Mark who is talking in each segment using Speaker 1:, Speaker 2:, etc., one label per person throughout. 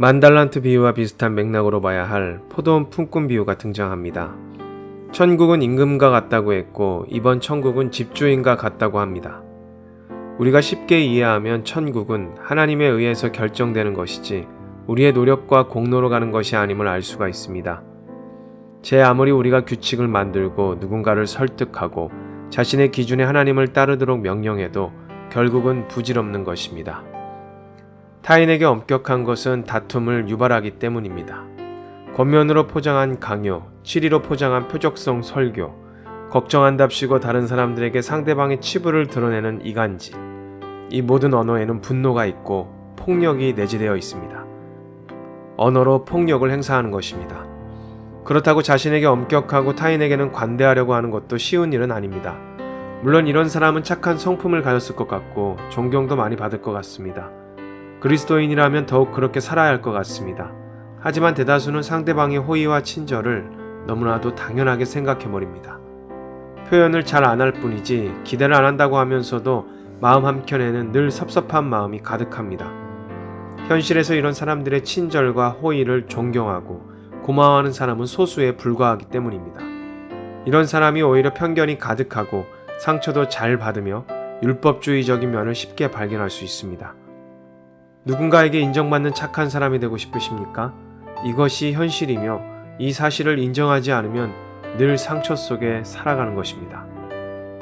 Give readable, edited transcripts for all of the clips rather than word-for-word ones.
Speaker 1: 만달란트 비유와 비슷한 맥락으로 봐야 할 포도원 품꾼 비유가 등장합니다. 천국은 임금과 같다고 했고 이번 천국은 집주인과 같다고 합니다. 우리가 쉽게 이해하면 천국은 하나님에 의해서 결정되는 것이지 우리의 노력과 공로로 가는 것이 아님을 알 수가 있습니다. 제 아무리 우리가 규칙을 만들고 누군가를 설득하고 자신의 기준에 하나님을 따르도록 명령해도 결국은 부질없는 것입니다. 타인에게 엄격한 것은 다툼을 유발하기 때문입니다. 겉면으로 포장한 강요, 치리로 포장한 표적성 설교, 걱정한답시고 다른 사람들에게 상대방의 치부를 드러내는 이간질, 이 모든 언어에는 분노가 있고 폭력이 내재되어 있습니다. 언어로 폭력을 행사하는 것입니다. 그렇다고 자신에게 엄격하고 타인에게는 관대하려고 하는 것도 쉬운 일은 아닙니다. 물론 이런 사람은 착한 성품을 가졌을 것 같고 존경도 많이 받을 것 같습니다. 그리스도인이라면 더욱 그렇게 살아야 할 것 같습니다. 하지만 대다수는 상대방의 호의와 친절을 너무나도 당연하게 생각해버립니다. 표현을 잘 안 할 뿐이지 기대를 안 한다고 하면서도 마음 한켠에는 늘 섭섭한 마음이 가득합니다. 현실에서 이런 사람들의 친절과 호의를 존경하고 고마워하는 사람은 소수에 불과하기 때문입니다. 이런 사람이 오히려 편견이 가득하고 상처도 잘 받으며 율법주의적인 면을 쉽게 발견할 수 있습니다. 누군가에게 인정받는 착한 사람이 되고 싶으십니까? 이것이 현실이며 이 사실을 인정하지 않으면 늘 상처 속에 살아가는 것입니다.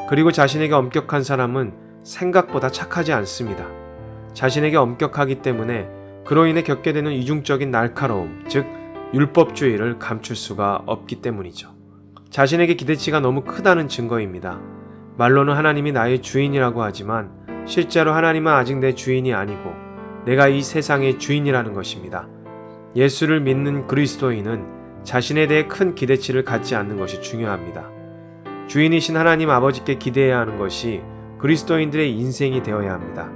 Speaker 1: 그리고 자신에게 엄격한 사람은 생각보다 착하지 않습니다. 자신에게 엄격하기 때문에 그로 인해 겪게 되는 이중적인 날카로움, 즉 율법주의를 감출 수가 없기 때문이죠. 자신에게 기대치가 너무 크다는 증거입니다. 말로는 하나님이 나의 주인이라고 하지만 실제로 하나님은 아직 내 주인이 아니고 내가 이 세상의 주인이라는 것입니다. 예수를 믿는 그리스도인은 자신에 대해 큰 기대치를 갖지 않는 것이 중요합니다. 주인이신 하나님 아버지께 기대해야 하는 것이 그리스도인들의 인생이 되어야 합니다.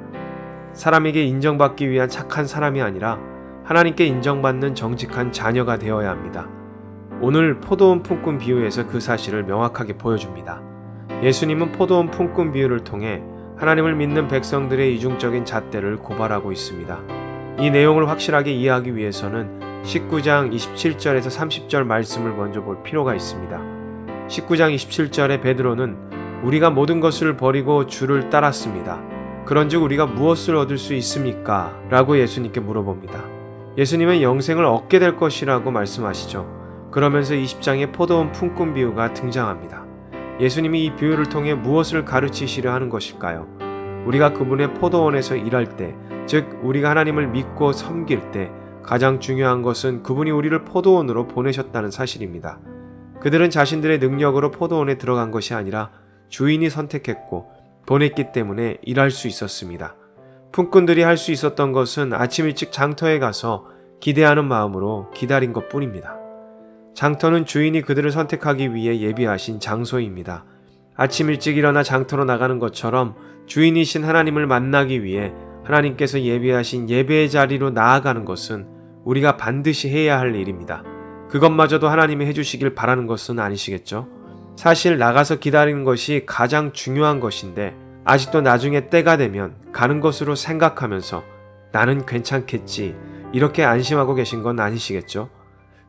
Speaker 1: 사람에게 인정받기 위한 착한 사람이 아니라 하나님께 인정받는 정직한 자녀가 되어야 합니다. 오늘 포도원 품꾼 비유에서 그 사실을 명확하게 보여줍니다. 예수님은 포도원 품꾼 비유를 통해 하나님을 믿는 백성들의 이중적인 잣대를 고발하고 있습니다. 이 내용을 확실하게 이해하기 위해서는 19장 27절에서 30절 말씀을 먼저 볼 필요가 있습니다. 19장 27절에 베드로는 우리가 모든 것을 버리고 주를 따랐습니다. 그런즉 우리가 무엇을 얻을 수 있습니까? 라고 예수님께 물어봅니다. 예수님은 영생을 얻게 될 것이라고 말씀하시죠. 그러면서 20장에 포도원 품꾼 비유가 등장합니다. 예수님이 이 비유를 통해 무엇을 가르치시려 하는 것일까요? 우리가 그분의 포도원에서 일할 때, 즉 우리가 하나님을 믿고 섬길 때 가장 중요한 것은 그분이 우리를 포도원으로 보내셨다는 사실입니다. 그들은 자신들의 능력으로 포도원에 들어간 것이 아니라 주인이 선택했고 보냈기 때문에 일할 수 있었습니다. 품꾼들이 할 수 있었던 것은 아침 일찍 장터에 가서 기대하는 마음으로 기다린 것뿐입니다. 장터는 주인이 그들을 선택하기 위해 예비하신 장소입니다. 아침 일찍 일어나 장터로 나가는 것처럼 주인이신 하나님을 만나기 위해 하나님께서 예비하신 예배의 자리로 나아가는 것은 우리가 반드시 해야 할 일입니다. 그것마저도 하나님이 해주시길 바라는 것은 아니시겠죠? 사실 나가서 기다리는 것이 가장 중요한 것인데 아직도 나중에 때가 되면 가는 것으로 생각하면서 나는 괜찮겠지 이렇게 안심하고 계신 건 아니시겠죠?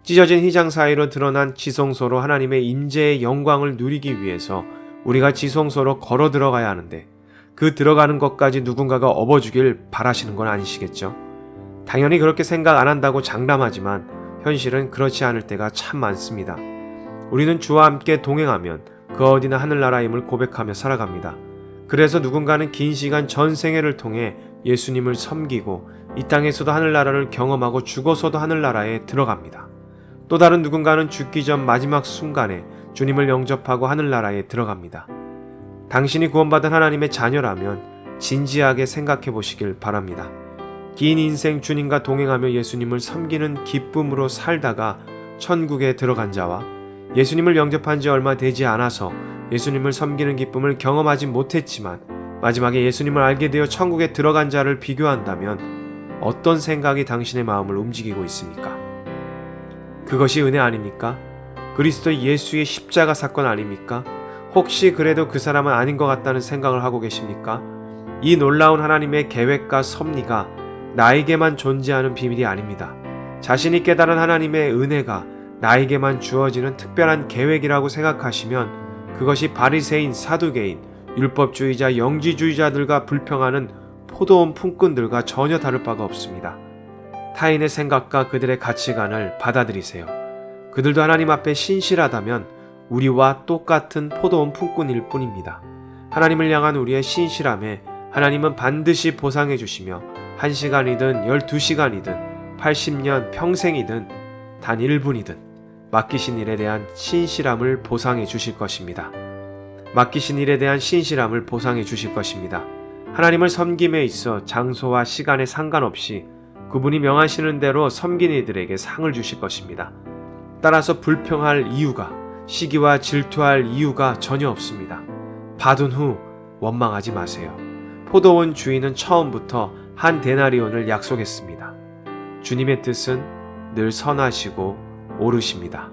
Speaker 1: 찢어진 휘장 사이로 드러난 지성소로 하나님의 임재의 영광을 누리기 위해서 우리가 지성소로 걸어 들어가야 하는데 그 들어가는 것까지 누군가가 업어주길 바라시는 건 아니시겠죠? 당연히 그렇게 생각 안 한다고 장담하지만 현실은 그렇지 않을 때가 참 많습니다. 우리는 주와 함께 동행하면 그 어디나 하늘나라임을 고백하며 살아갑니다. 그래서 누군가는 긴 시간 전생애를 통해 예수님을 섬기고 이 땅에서도 하늘나라를 경험하고 죽어서도 하늘나라에 들어갑니다. 또 다른 누군가는 죽기 전 마지막 순간에 주님을 영접하고 하늘나라에 들어갑니다. 당신이 구원받은 하나님의 자녀라면 진지하게 생각해 보시길 바랍니다. 긴 인생 주님과 동행하며 예수님을 섬기는 기쁨으로 살다가 천국에 들어간 자와 예수님을 영접한 지 얼마 되지 않아서 예수님을 섬기는 기쁨을 경험하지 못했지만 마지막에 예수님을 알게 되어 천국에 들어간 자를 비교한다면 어떤 생각이 당신의 마음을 움직이고 있습니까? 그것이 은혜 아닙니까? 그리스도 예수의 십자가 사건 아닙니까? 혹시 그래도 그 사람은 아닌 것 같다는 생각을 하고 계십니까? 이 놀라운 하나님의 계획과 섭리가 나에게만 존재하는 비밀이 아닙니다. 자신이 깨달은 하나님의 은혜가 나에게만 주어지는 특별한 계획이라고 생각하시면 그것이 바리새인, 사두개인, 율법주의자, 영지주의자들과 불평하는 포도원 품꾼들과 전혀 다를 바가 없습니다. 타인의 생각과 그들의 가치관을 받아들이세요. 그들도 하나님 앞에 신실하다면 우리와 똑같은 포도원 품꾼일 뿐입니다. 하나님을 향한 우리의 신실함에 하나님은 반드시 보상해 주시며 1시간이든 12시간이든 80년 평생이든 단 1분이든 맡기신 일에 대한 신실함을 보상해 주실 것입니다. 맡기신 일에 대한 신실함을 보상해 주실 것입니다. 하나님을 섬김에 있어 장소와 시간에 상관없이 그분이 명하시는 대로 섬긴 이들에게 상을 주실 것입니다. 따라서 불평할 이유가, 시기와 질투할 이유가 전혀 없습니다. 받은 후 원망하지 마세요. 포도원 주인은 처음부터 한 데나리온을 약속했습니다. 주님의 뜻은 늘 선하시고 옳으십니다.